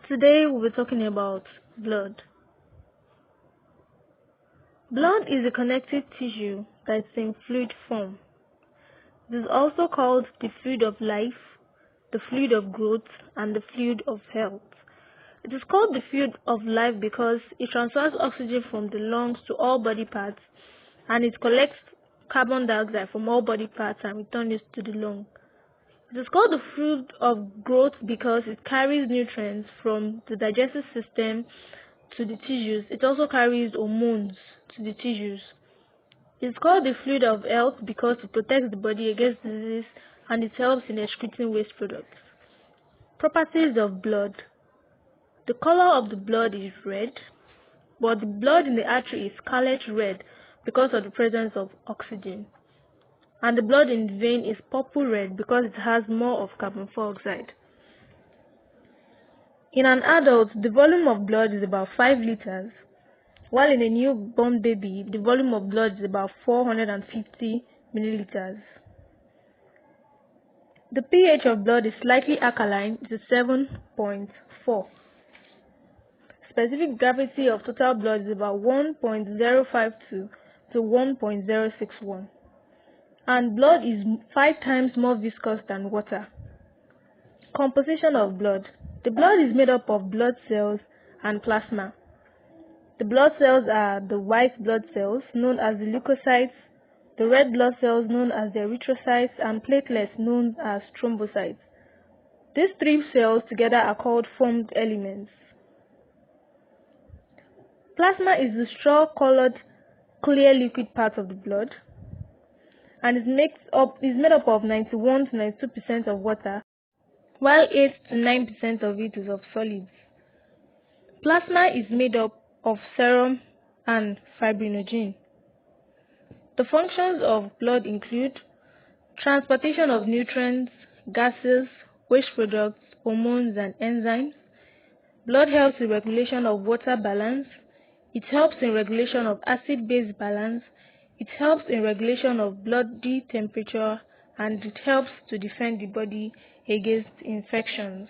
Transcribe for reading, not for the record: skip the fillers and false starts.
Today we'll be talking about blood. Blood is a connective tissue that is in fluid form. It is also called the fluid of life, the fluid of growth, and the fluid of health. It is called the fluid of life because it transfers oxygen from the lungs to all body parts, and it collects carbon dioxide from all body parts and returns it to the lung. It is called the fluid of growth because it carries nutrients from the digestive system to the tissues. It also carries hormones to the tissues. It is called the fluid of health because it protects the body against disease and it helps in excreting waste products. Properties of blood. The color of the blood is red, but the blood in the artery is scarlet red because of the presence of oxygen. And the blood in the vein is purple red because it has more of carbon dioxide. In an adult, the volume of blood is about 5 liters, while in a newborn baby, the volume of blood is about 450 milliliters. The pH of blood is slightly alkaline, it is 7.4. Specific gravity of total blood is about 1.052 to 1.061. And blood is 5 times more viscous than water. Composition of blood. The blood is made up of blood cells and plasma. The blood cells are the white blood cells, known as the leukocytes, the red blood cells, known as the erythrocytes, and platelets, known as thrombocytes. These 3 cells together are called formed elements. Plasma is the straw-colored, clear liquid part of the blood, and is made up of 91 to 92% of water, while 8 to 9% of it is of solids. Plasma is made up of serum and fibrinogen. The functions of blood include transportation of nutrients, gases, waste products, hormones, and enzymes. Blood helps in regulation of water balance. It helps in regulation of acid-base balance. It helps in regulation of body temperature, and it helps to defend the body against infections.